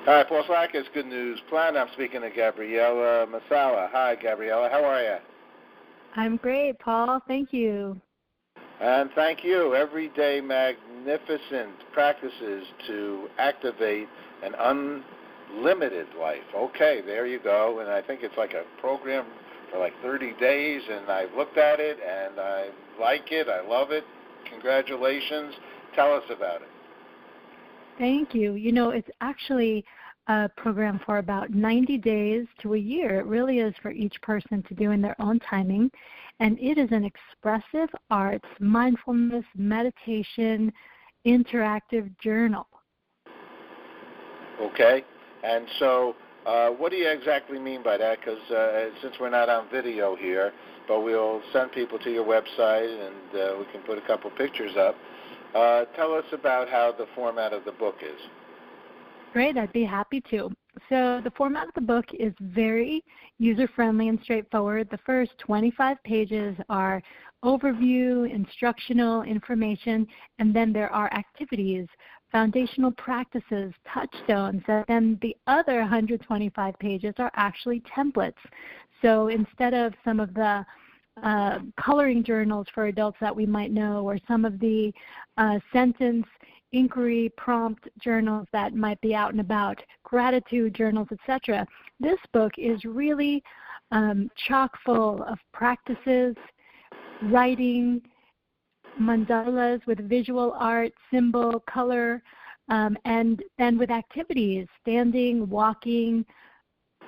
Hi, Paul Slack. It's Good News Plan. I'm speaking to Gabriela Masala. Hi, Gabriela. How are you? I'm great, Paul. Thank you. And thank you. Everyday magnificent practices to activate an unlimited life. Okay, there you go. And I think it's like a program for like 30 days, and I've looked at it, and I like it. I love it. Congratulations. Tell us about it. Thank you. It's actually a program for about 90 days to a year. It really is for each person to do in their own timing. And it is an expressive arts, mindfulness, meditation, interactive journal. Okay. And so what do you exactly mean by that? Because since we're not on video here, but we'll send people to your website, and we can put a couple pictures up. Tell us about how the format of the book is. Great, I'd be happy to. So the format of the book is very user-friendly and straightforward. The first 25 pages are overview, instructional information, and then there are activities, foundational practices, touchstones, and then the other 125 pages are actually templates. So instead of some of the coloring journals for adults that we might know, or some of the sentence inquiry prompt journals that might be out and about, gratitude journals, etc. This book is really chock full of practices, writing, mandalas with visual art, symbol, color, and then with activities, standing, walking,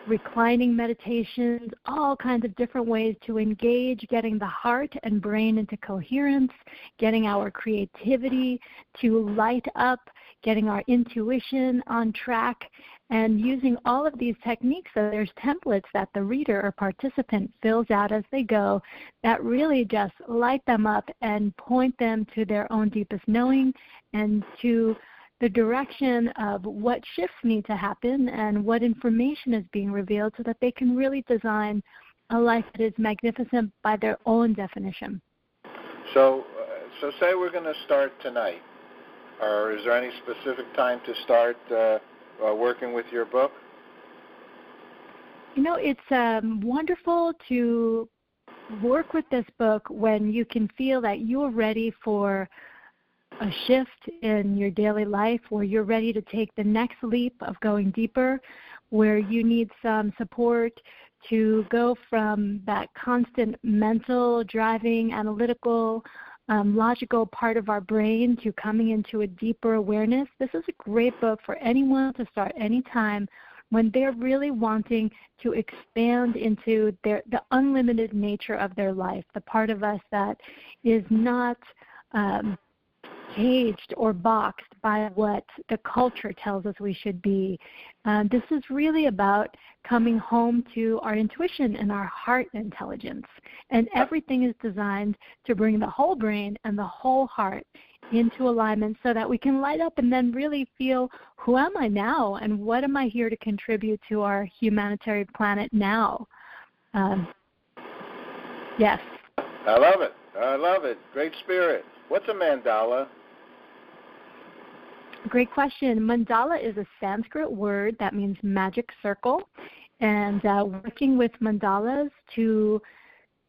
reclining meditations, all kinds of different ways to engage, getting the heart and brain into coherence, getting our creativity to light up, getting our intuition on track, and using all of these techniques. So there's templates that the reader or participant fills out as they go that really just light them up and point them to their own deepest knowing and to the direction of what shifts need to happen and what information is being revealed so that they can really design a life that is magnificent by their own definition. So say we're going to start tonight, or is there any specific time to start working with your book? It's wonderful to work with this book when you can feel that you're ready for a shift in your daily life, where you're ready to take the next leap of going deeper, where you need some support to go from that constant mental, driving, analytical, logical part of our brain to coming into a deeper awareness. This is a great book for anyone to start anytime when they're really wanting to expand into the unlimited nature of their life, the part of us that is not caged or boxed by what the culture tells us we should be. This is really about coming home to our intuition and our heart intelligence. And everything is designed to bring the whole brain and the whole heart into alignment so that we can light up and then really feel, who am I now and what am I here to contribute to our humanitarian planet now? Yes. I love it. I love it. Great spirit. What's a mandala? Great question. Mandala is a Sanskrit word that means magic circle. And working with mandalas to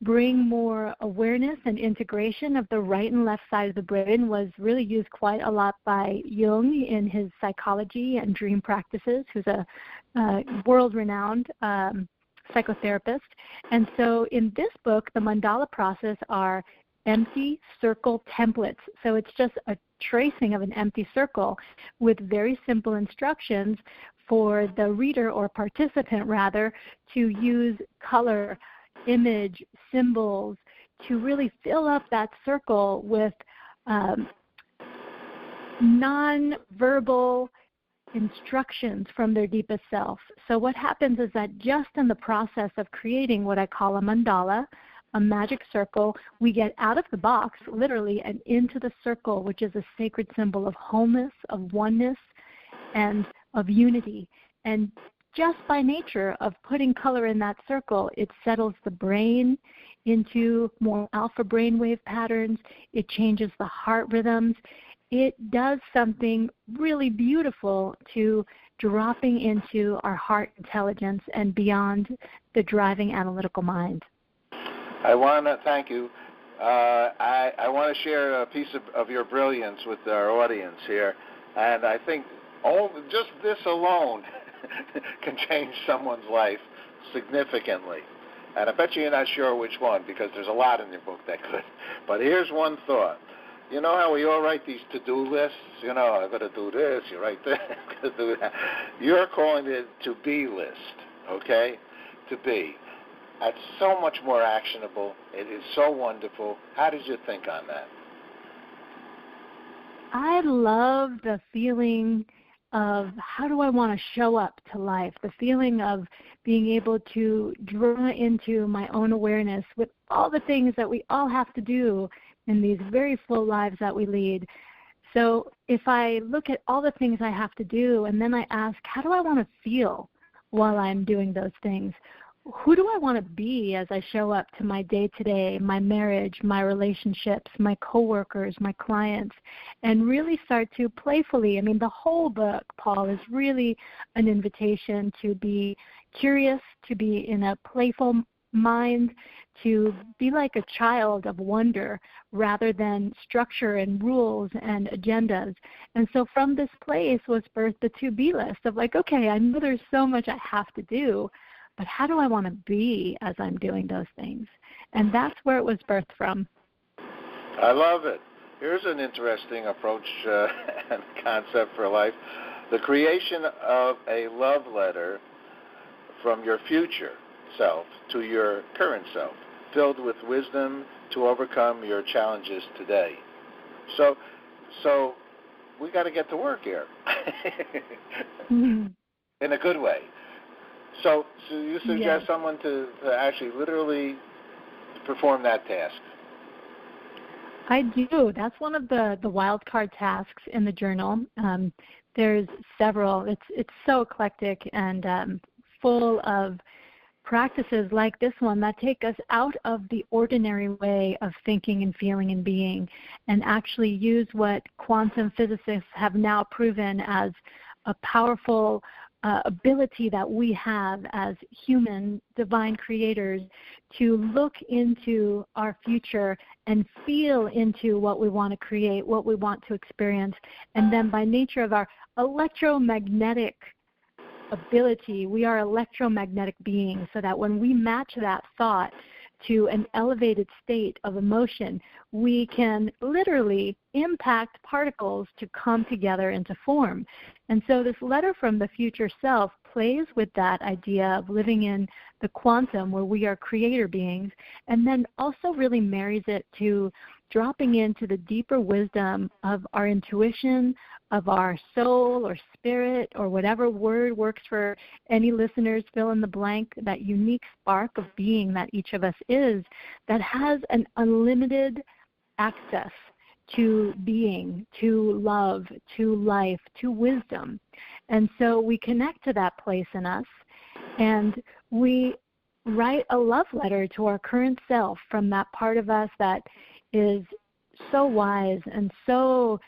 bring more awareness and integration of the right and left side of the brain was really used quite a lot by Jung in his psychology and dream practices, who's a world-renowned psychotherapist. And so in this book, the mandala process are empty circle templates. So it's just a tracing of an empty circle with very simple instructions for the reader or participant, rather, to use color, image, symbols to really fill up that circle with non-verbal instructions from their deepest self. So what happens is that just in the process of creating what I call a mandala, a magic circle, we get out of the box, literally, and into the circle, which is a sacred symbol of wholeness, of oneness, and of unity. And just by nature of putting color in that circle, it settles the brain into more alpha brainwave patterns. It changes the heart rhythms. it does something really beautiful to dropping into our heart intelligence and beyond the driving analytical mind. I want to thank you. I want to share a piece of your brilliance with our audience here, and I think just this alone can change someone's life significantly. And I bet you're not sure which one, because there's a lot in your book that could. But here's one thought. You know how we all write these to-do lists? You know, I've got to do this, you write this, I've got to do that. You're calling it to-be list, okay? To be. That's so much more actionable. It is so wonderful. How did you think on that? I love the feeling of how do I want to show up to life, the feeling of being able to draw into my own awareness with all the things that we all have to do in these very full lives that we lead. So if I look at all the things I have to do and then I ask, how do I want to feel while I'm doing those things? Who do I want to be as I show up to my day-to-day, my marriage, my relationships, my coworkers, my clients, and really start to playfully, the whole book, Paul, is really an invitation to be curious, to be in a playful mind, to be like a child of wonder rather than structure and rules and agendas. And so from this place was birthed the to-be list of like, okay, I know there's so much I have to do, but how do I want to be as I'm doing those things? And that's where it was birthed from. I love it. Here's an interesting approach and concept for life. The creation of a love letter from your future self to your current self, filled with wisdom to overcome your challenges today. So we got to get to work here in a good way. So you suggest someone to actually literally perform that task? I do. That's one of the wild card tasks in the journal. There's several. It's so eclectic and full of practices like this one that take us out of the ordinary way of thinking and feeling and being and actually use what quantum physicists have now proven as a powerful ability that we have as human divine creators to look into our future and feel into what we want to create, what we want to experience, and then by nature of our electromagnetic ability, we are electromagnetic beings, so that when we match that thought to an elevated state of emotion, we can literally impact particles to come together into form. And so this letter from the future self plays with that idea of living in the quantum where we are creator beings, and then also really marries it to dropping into the deeper wisdom of our intuition, of our soul or spirit or whatever word works for any listeners, fill in the blank, that unique spark of being that each of us is, that has an unlimited access to being, to love, to life, to wisdom. And so we connect to that place in us, and we write a love letter to our current self from that part of us that is so wise and so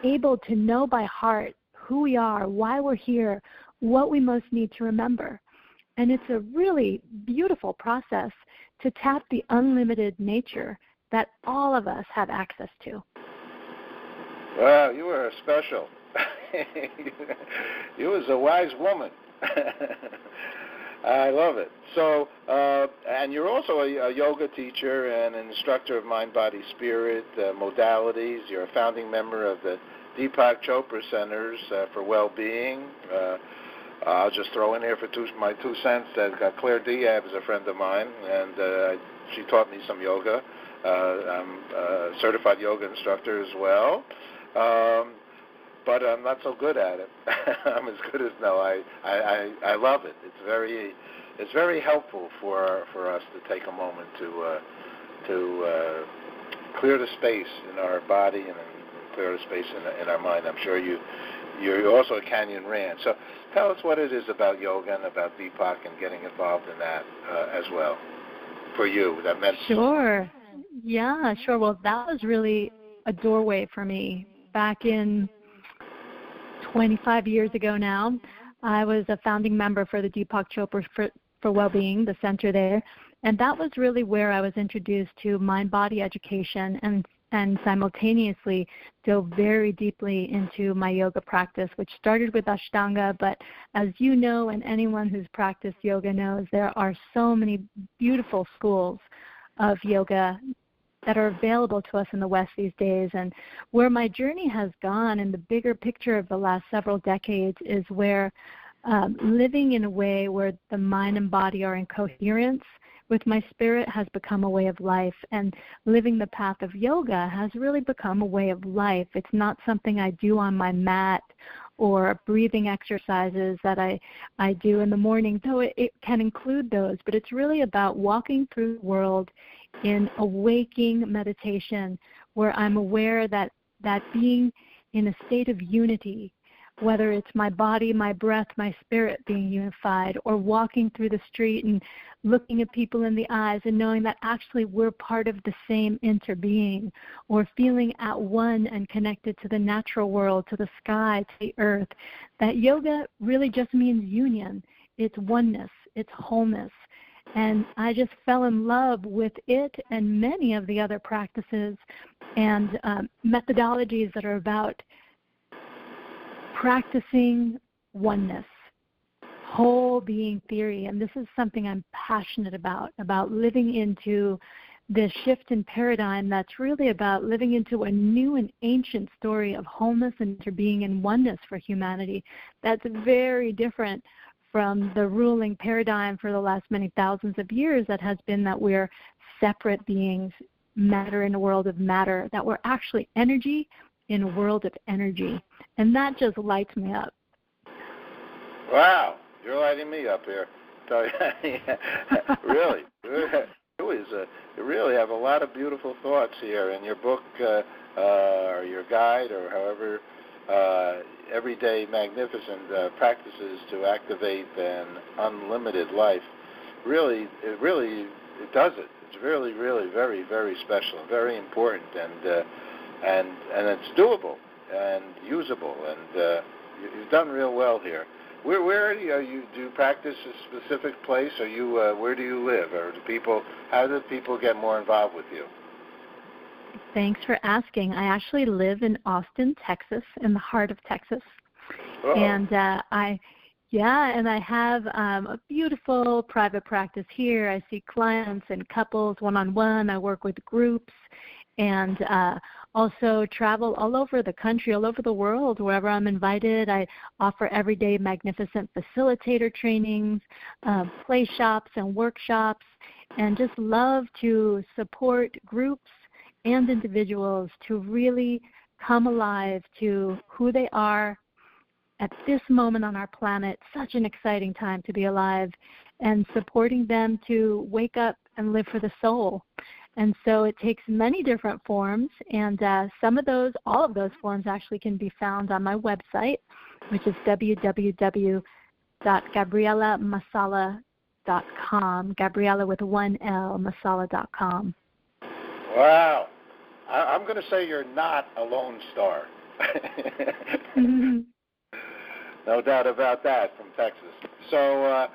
able to know by heart who we are, why we're here, what we most need to remember. And it's a really beautiful process to tap the unlimited nature that all of us have access to. Wow, you were special. You was a wise woman. I love it. So, and you're also a yoga teacher and an instructor of mind, body, spirit modalities. You're a founding member of the Deepak Chopra Centers for Well-Being. I'll just throw in here for my 2 cents that Claire Diab is a friend of mine, and she taught me some yoga. I'm a certified yoga instructor as well. But I'm not so good at it. I'm as good as no. I love it. It's very helpful for us to take a moment to clear the space in our body and clear the space in our mind. I'm sure you're also a Canyon Ran. So tell us what it is about yoga and about Deepak and getting involved in that as well for you. That meant Sure. Yeah, sure. Well, that was really a doorway for me back in 25 years ago now. I was a founding member for the Deepak Chopra for Wellbeing, the center there, and that was really where I was introduced to mind-body education and simultaneously dove very deeply into my yoga practice, which started with Ashtanga, but as you know, and anyone who's practiced yoga knows, there are so many beautiful schools of yoga that are available to us in the West these days. And where my journey has gone in the bigger picture of the last several decades is where living in a way where the mind and body are in coherence with my spirit has become a way of life. And living the path of yoga has really become a way of life. It's not something I do on my mat or breathing exercises that I do in the morning, though it can include those. But it's really about walking through the world in a waking meditation where I'm aware that being in a state of unity, whether it's my body, my breath, my spirit being unified, or walking through the street and looking at people in the eyes and knowing that actually we're part of the same interbeing, or feeling at one and connected to the natural world, to the sky, to the earth, that yoga really just means union. It's oneness. It's wholeness. And I just fell in love with it and many of the other practices and methodologies that are about practicing oneness, whole being theory. And this is something I'm passionate about living into this shift in paradigm that's really about living into a new and ancient story of wholeness and interbeing and oneness for humanity. That's very different from the ruling paradigm for the last many thousands of years that has been that we're separate beings, matter in a world of matter, that we're actually energy in a world of energy. And that just lights me up. Wow, you're lighting me up here. Really. You really have a lot of beautiful thoughts here in your book or your guide or however, Everyday Magnificent Practices to Activate an Unlimited Life. It does it. It's really, really very, very special, very important, and it's doable and usable, and you've done real well here. Where do you practice a specific place? Are you where do you live, or how do people get more involved with you? Thanks for asking. I actually live in Austin, Texas, in the heart of Texas. Uh-oh. And I have a beautiful private practice here. I see clients and couples one-on-one. I work with groups and also travel all over the country, all over the world, wherever I'm invited. I offer everyday magnificent facilitator trainings, play shops and workshops, and just love to support groups and individuals to really come alive to who they are at this moment on our planet. Such an exciting time to be alive, and supporting them to wake up and live for the soul. And so it takes many different forms, and all of those forms actually can be found on my website, which is www.gabrielamasala.com, Gabriela with one L, masala.com. Wow. I'm going to say you're not a lone star. Mm-hmm. No doubt about that, from Texas. So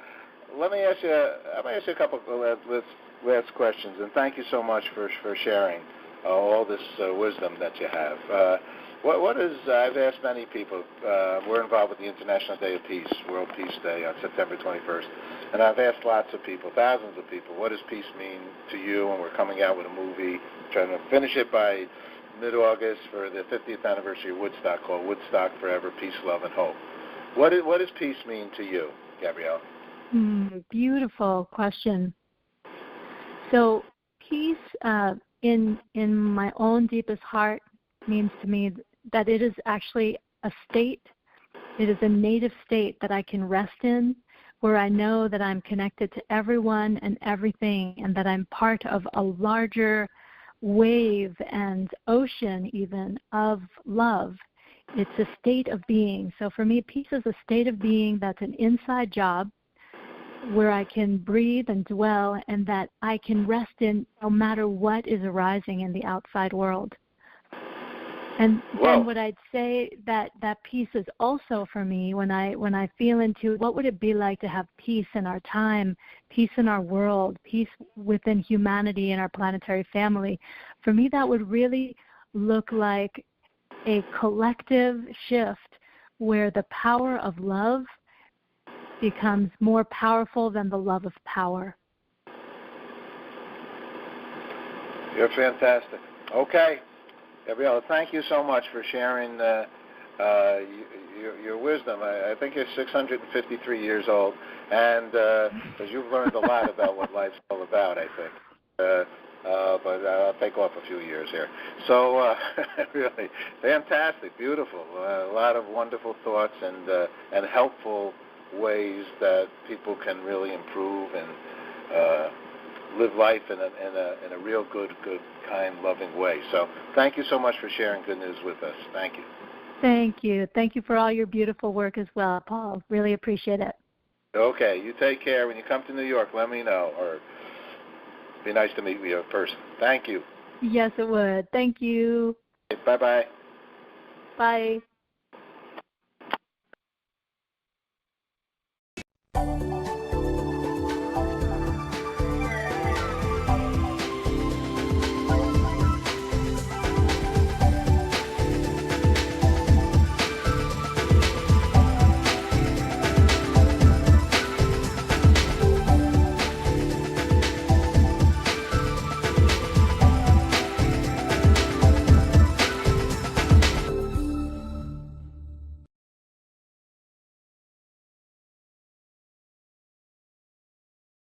let me ask you a couple of last questions, and thank you so much for sharing all this wisdom that you have. I've asked many people, we're involved with the International Day of Peace, World Peace Day on September 21st, and I've asked lots of people, thousands of people, what does peace mean to you? And we're coming out with a movie, trying to finish it by mid-August for the 50th anniversary of Woodstock, called Woodstock Forever, Peace, Love, and Hope. What does peace mean to you, Gabriela? Beautiful question. So peace in my own deepest heart means to me that it is actually a state, it is a native state that I can rest in, where I know that I'm connected to everyone and everything, and that I'm part of a larger wave and ocean even of love. It's a state of being. So for me, peace is a state of being that's an inside job where I can breathe and dwell, and that I can rest in no matter what is arising in the outside world. And Whoa. then what I'd say that piece is also for me when I feel into what would it be like to have peace in our time, peace in our world, peace within humanity and our planetary family. For me, that would really look like a collective shift where the power of love becomes more powerful than the love of power. You're fantastic. Okay. Gabriela, thank you so much for sharing your wisdom. I think you're 653 years old, and because you've learned a lot about what life's all about, I think. But I'll take off a few years here. So, really, fantastic, beautiful. A lot of wonderful thoughts and helpful ways that people can really improve and live life in a real good, kind, loving way. So thank you so much for sharing good news with us. Thank you. Thank you. Thank you for all your beautiful work as well, Paul. Really appreciate it. Okay. You take care. When you come to New York, let me know, or it'd be nice to meet you in person. Thank you. Yes, it would. Thank you. Bye-bye. Bye.